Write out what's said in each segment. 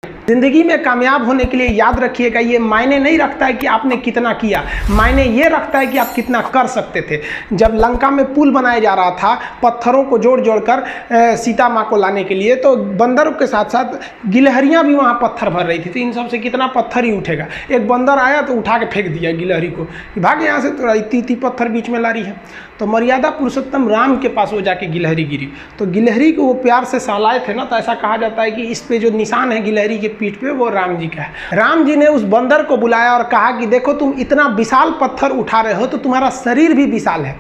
जिंदगी में कामयाब होने के लिए याद रखिएगा, ये मायने नहीं रखता है कि आपने कितना किया, मायने ये रखता है कि आप कितना कर सकते थे। जब लंका में पुल बनाया जा रहा था पत्थरों को जोड़ जोड़ कर सीता माँ को लाने के लिए, तो बंदरों के साथ साथ गिलहरियाँ भी वहाँ पत्थर भर रही थी। तो इन सब से कितना पत्थर ही उठेगा। एक बंदर आया तो उठा के फेंक दिया गिलहरी को, भाग यहाँ से, तो इतनी पत्थर बीच में ला रही है। तो मर्यादा पुरुषोत्तम राम के पास वो जाके गिलहरी गिरी, तो गिलहरी को वो प्यार से सहलाए थे ना, तो ऐसा कहा जाता है कि इस पे जो निशान है गिलहरी के पीठ पे, वो राम जी का है। राम जी ने उस बंदर को बुलाया और कहा कि देखो तुम इतना विशाल पत्थर उठा रहे हो तो तुम्हारा शरीर भी विशाल है,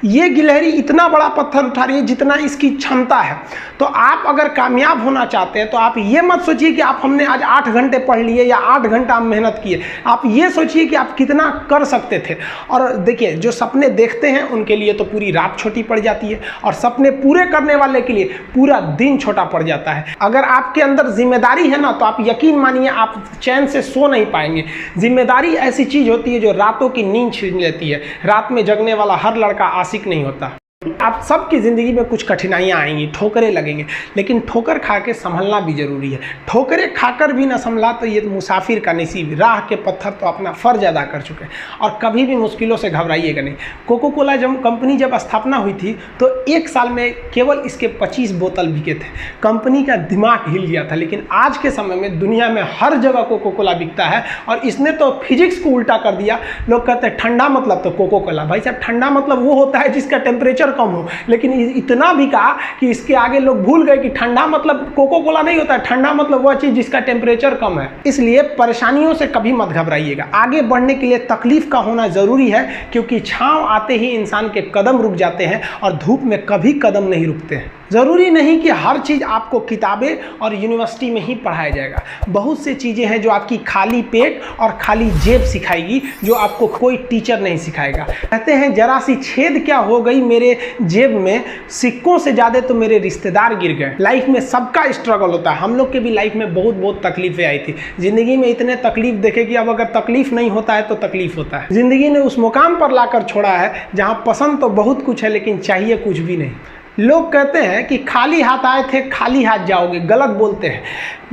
ये गिलहरी इतना बड़ा पत्थर उठा रही है जितना इसकी क्षमता है। तो आप अगर कामयाब होना चाहते हैं तो आप ये मत सोचिए कि आप हमने आज 8 घंटे पढ़ लिए या 8 घंटा मेहनत किए, आप ये सोचिए कि आप कितना कर सकते थे। और देखिए, जो सपने देखते हैं उनके लिए तो पूरी रात छोटी पड़ जाती है, और सपने पूरे करने वाले के लिए पूरा दिन छोटा पड़ जाता है। अगर आपके अंदर जिम्मेदारी है ना, तो आप यकीन मानिए आप चैन से सो नहीं पाएंगे। जिम्मेदारी ऐसी चीज होती है जो रातों की नींद छीन लेती है। रात में जगने वाला हर लड़का आशिक नहीं होता। आप सबकी ज़िंदगी में कुछ कठिनाइयाँ आएंगी, ठोकरें लगेंगे, लेकिन ठोकर खा के संभलना भी जरूरी है। ठोकरें खाकर भी ना संभला तो ये मुसाफिर का नसीब। राह के पत्थर तो अपना फर्ज अदा कर चुके हैं, और कभी भी मुश्किलों से घबराइएगा नहीं। कोको कोला कंपनी जब स्थापना हुई थी तो 1 साल में केवल इसके 25 बोतल बिके थे। कंपनी का दिमाग हिल गया था। लेकिन आज के समय में दुनिया में हर जगह कोको कोला बिकता है, और इसने तो फिजिक्स को उल्टा कर दिया। लोग कहते हैं ठंडा मतलब तो कोको कोला। भाई साहब, ठंडा मतलब वो होता है जिसका टेम्परेचर कम हो, लेकिन इतना भी कहा कि इसके आगे लोग भूल गए कि ठंडा मतलब कोको कोला नहीं होता है, ठंडा मतलब वह चीज जिसका टेम्परेचर कम है। इसलिए परेशानियों से कभी मत घबराइएगा। आगे बढ़ने के लिए तकलीफ का होना जरूरी है, क्योंकि छांव आते ही इंसान के कदम रुक जाते हैं और धूप में कभी कदम नहीं रुकते हैं। ज़रूरी नहीं कि हर चीज़ आपको किताबें और यूनिवर्सिटी में ही पढ़ाया जाएगा। बहुत सी चीज़ें हैं जो आपकी खाली पेट और खाली जेब सिखाएगी, जो आपको कोई टीचर नहीं सिखाएगा। कहते हैं जरा सी छेद क्या हो गई मेरे जेब में, सिक्कों से ज़्यादा तो मेरे रिश्तेदार गिर गए। लाइफ में सबका स्ट्रगल होता है। हम लोग के भी लाइफ में बहुत तकलीफें आई थी। ज़िंदगी में इतने तकलीफ देखे कि अब अगर तकलीफ नहीं होता है तो तकलीफ होता है। ज़िंदगी ने उस मुकाम पर लाकर छोड़ा है जहाँ पसंद तो बहुत कुछ है, लेकिन चाहिए कुछ भी नहीं। लोग कहते हैं कि खाली हाथ आए थे खाली हाथ जाओगे, गलत बोलते हैं।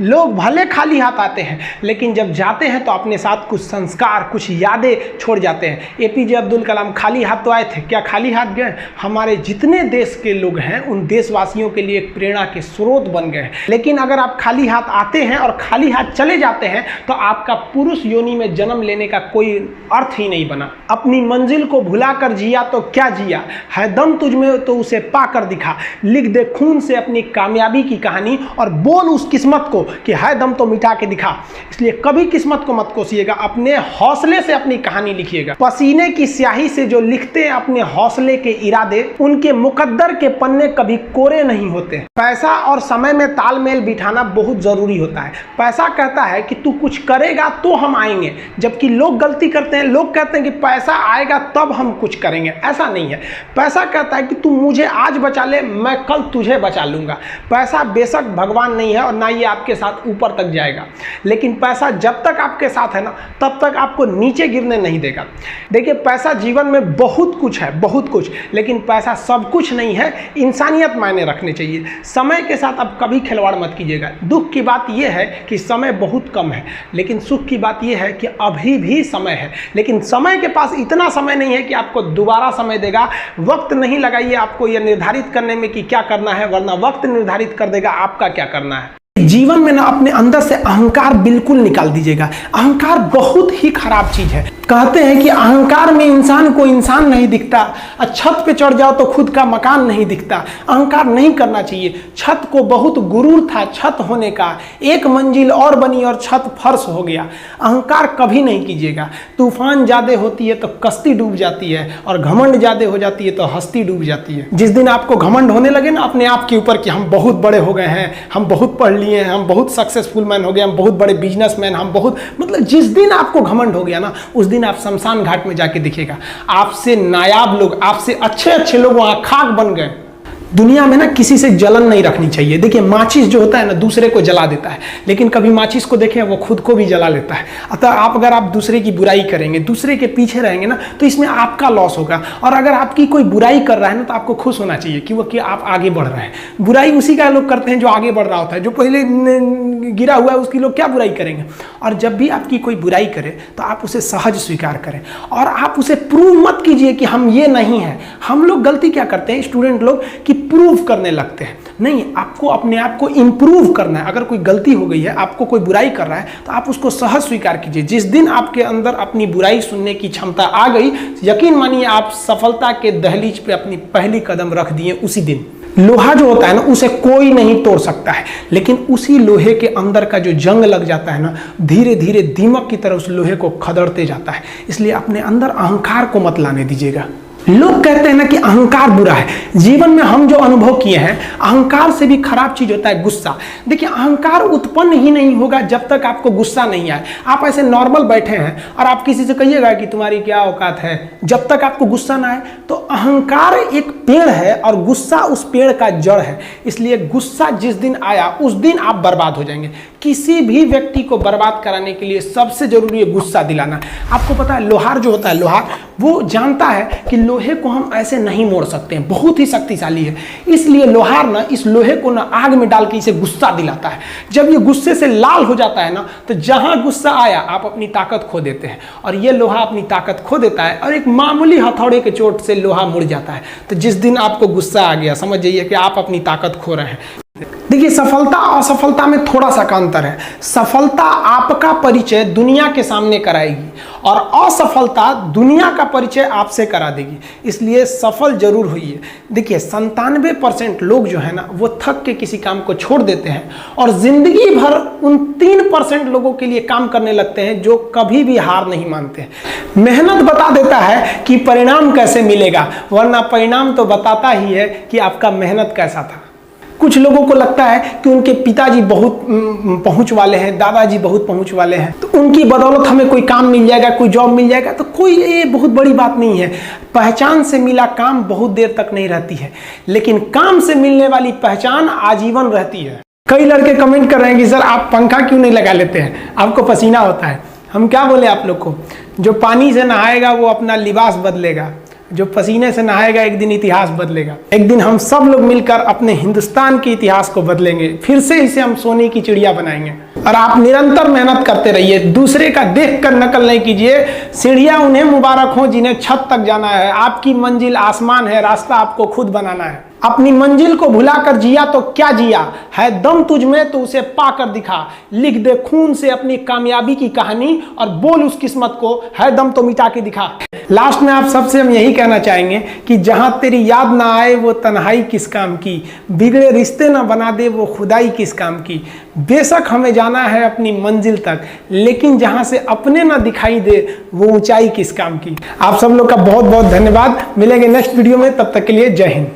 लोग भले खाली हाथ आते हैं, लेकिन जब जाते हैं तो अपने साथ कुछ संस्कार, कुछ यादें छोड़ जाते हैं। एपीजे अब्दुल कलाम खाली हाथ तो आए थे, क्या खाली हाथ गए? हमारे जितने देश के लोग हैं उन देशवासियों के लिए एक प्रेरणा के स्रोत बन गए हैं। लेकिन अगर आप खाली हाथ आते हैं और खाली हाथ चले जाते हैं तो आपका पुरुष योनि में जन्म लेने का कोई अर्थ ही नहीं बना। अपनी मंजिल को भुलाकर जिया तो क्या जिया, है दम तुझ में तो उसे पाकर दिखा। लिख दे खून से अपनी कामयाबी की कहानी और बोल उस किस्मत को कि है दम तो मिटा के दिखा। इसलिए कभी किस्मत को मत कोसिएगा, अपने हौसले से अपनी कहानी लिखिएगा। पसीने की स्याही से जो लिखते हैं अपने हौसले के इरादे, उनके मुकद्दर के पन्ने कभी कोरे नहीं होते। पैसा और समय में तालमेल बिठाना बहुत जरूरी होता है। पैसा कहता है कि तू कुछ करेगा तो हम आएंगे, जबकि लोग गलती करते हैं। लोग कहते हैं कि पैसा आएगा तब हम कुछ करेंगे। ऐसा नहीं है। पैसा कहता है कि तू मुझे आज बचा ले, मैं कल तुझे बचा लूंगा। पैसा बेशक भगवान नहीं है और ना ये आपके साथ ऊपर तक जाएगा, लेकिन पैसा जब तक आपके साथ है ना, तब तक आपको नीचे गिरने नहीं देगा। देखिए, पैसा जीवन में बहुत कुछ है, बहुत कुछ, लेकिन पैसा सब कुछ नहीं है। इंसानियत मायने रखने चाहिए। समय के साथ आप कभी खिलवाड़ मत कीजिएगा। दुख की बात यह है कि समय बहुत कम है, लेकिन सुख की बात यह है कि अभी भी समय है। लेकिन समय के पास इतना समय नहीं है कि आपको दोबारा समय देगा। वक्त नहीं लगाइए आपको यह निर्धारित करने में कि क्या करना है, वरना वक्त निर्धारित कर देगा आपका क्या करना है। जीवन में ना अपने अंदर से अहंकार बिल्कुल निकाल दीजिएगा। अहंकार बहुत ही खराब चीज है। कहते हैं कि अहंकार में इंसान को इंसान नहीं दिखता, और छत पे चढ़ जाओ तो खुद का मकान नहीं दिखता। अहंकार नहीं करना चाहिए। छत को बहुत गुरूर था छत होने का, एक मंजिल और बनी और छत फर्श हो गया। अहंकार कभी नहीं कीजिएगा। तूफान ज्यादा होती है तो कश्ती डूब जाती है, और घमंड ज्यादा हो जाती है तो हस्ती डूब जाती है। जिस दिन आपको घमंड होने लगे ना अपने आप के ऊपर कि हम बहुत बड़े हो गए हैं, हम बहुत पढ़ लिए हैं, हम बहुत सक्सेसफुल मैन हो गए, हम बहुत बड़े बिजनेसमैन, हम बहुत, मतलब जिस दिन आपको घमंड हो गया ना, उस दिन आप शमशान घाट में जाके दिखेगा आपसे नायाब लोग, आपसे अच्छे लोग वहां खाक बन गए। दुनिया में ना किसी से जलन नहीं रखनी चाहिए। देखिए माचिस जो होता है ना दूसरे को जला देता है, लेकिन कभी माचिस को देखें वो खुद को भी जला लेता है। अतः अगर आप दूसरे की बुराई करेंगे, दूसरे के पीछे रहेंगे ना, तो इसमें आपका लॉस होगा। और अगर आपकी कोई बुराई कर रहा है ना तो आपको खुश होना चाहिए कि आप आगे बढ़ रहे हैं। बुराई उसी का लोग करते हैं जो आगे बढ़ रहा होता है, जो पहले गिरा हुआ है उसकी लोग क्या बुराई करेंगे। और जब भी आपकी कोई बुराई करे तो आप उसे सहज स्वीकार करें और आप उसे प्रूव मत कीजिए कि हम ये नहीं हैं। हम लोग गलती क्या करते हैं स्टूडेंट लोग कि प्रूव करने लगते हैं। नहीं, आपको अपने आप को इंप्रूव करना है। अगर कोई गलती हो गई है, आपको कोई बुराई कर रहा है, तो आप उसको सहज स्वीकार कीजिए। जिस दिन आपके अंदर अपनी बुराई सुनने की क्षमता आ गई, यकीन मानिए आप सफलता के दहलीज पे अपनी पहली कदम रख दिए उसी दिन। लोहा जो होता है ना उसे कोई नहीं तोड़ सकता है, लेकिन उसी लोहे के अंदर का जो जंग लग जाता है ना, धीरे धीरे दीमक की तरह उस लोहे को खदड़ते जाता है। इसलिए अपने अंदर अहंकार को मत लाने दीजिएगा। लोग कहते हैं ना कि अहंकार बुरा है। जीवन में हम जो अनुभव किए हैं, अहंकार से भी खराब चीज होता है गुस्सा। देखिए अहंकार उत्पन्न ही नहीं होगा जब तक आपको गुस्सा नहीं आए। आप ऐसे नॉर्मल बैठे हैं और आप किसी से कहिएगा कि तुम्हारी क्या औकात है, जब तक आपको गुस्सा ना आए। तो अहंकार एक पेड़ है और गुस्सा उस पेड़ का जड़ है। इसलिए गुस्सा जिस दिन आया उस दिन आप बर्बाद हो जाएंगे। किसी भी व्यक्ति को बर्बाद कराने के लिए सबसे जरूरी है गुस्सा दिलाना। आपको पता है लोहार जो होता है, लोहार वो जानता है कि लोहे को हम ऐसे नहीं मोड़ सकते हैं, बहुत ही शक्तिशाली है। इसलिए लोहार ना इस लोहे को ना आग में डाल के इसे गुस्सा दिलाता है। जब ये गुस्से से लाल हो जाता है ना, तो जहां गुस्सा आया आप अपनी ताकत खो देते हैं। और ये लोहा अपनी ताकत खो देता है और एक मामूली हथौड़े के चोट से लोहा मुड़ जाता है। तो जिस दिन आपको गुस्सा आ गया, समझ जाइए कि आप अपनी ताकत खो रहे हैं। देखिए सफलता और असफलता में थोड़ा सा का अंतर है। सफलता आपका परिचय दुनिया के सामने कराएगी और असफलता दुनिया का परिचय आपसे करा देगी। इसलिए सफल जरूर होइए। देखिए 97% लोग जो है ना वो थक के किसी काम को छोड़ देते हैं और जिंदगी भर उन 3% लोगों के लिए काम करने लगते हैं जो कभी भी हार नहीं मानते हैं। मेहनत बता देता है कि परिणाम कैसे मिलेगा, वरना परिणाम तो बताता ही है कि आपका मेहनत कैसा था। कुछ लोगों को लगता है कि उनके पिताजी बहुत पहुंच वाले हैं, दादाजी बहुत पहुंच वाले हैं, तो उनकी बदौलत हमें कोई काम मिल जाएगा, कोई जॉब मिल जाएगा। तो कोई ये बहुत बड़ी बात नहीं है। पहचान से मिला काम बहुत देर तक नहीं रहती है, लेकिन काम से मिलने वाली पहचान आजीवन रहती है। कई लड़के कमेंट कर रहे हैं कि सर आप पंखा क्यों नहीं लगा लेते हैं, आपको पसीना होता है। हम क्या बोले आप लोग को, जो पानी से नहाएगा वो अपना लिबास बदलेगा, जो पसीने से नहाएगा एक दिन इतिहास बदलेगा। एक दिन हम सब लोग मिलकर अपने हिंदुस्तान के इतिहास को बदलेंगे, फिर से इसे हम सोने की चिड़िया बनाएंगे। और आप निरंतर मेहनत करते रहिए, दूसरे का देखकर नकल नहीं कीजिए। सीढ़ियां उन्हें मुबारक हो जिन्हें छत तक जाना है। आपकी मंजिल आसमान है, रास्ता आपको खुद बनाना है। अपनी मंजिल को भुलाकर जिया तो क्या जिया है, दम तुझ में तो उसे पाकर दिखा। लिख दे खून से अपनी कामयाबी की कहानी और बोल उस किस्मत को, है दम तो मिटा के दिखा। लास्ट में आप सबसे हम यही कहना चाहेंगे कि जहां तेरी याद ना आए वो तन्हाई किस काम की, बिगड़े रिश्ते ना बना दे वो खुदाई किस काम की। बेशक हमें जाना है अपनी मंजिल तक, लेकिन जहां से अपने ना दिखाई दे वो ऊंचाई किस काम की। आप सब लोग का बहुत बहुत धन्यवाद। मिलेंगे नेक्स्ट वीडियो में, तब तक के लिए जय हिंद।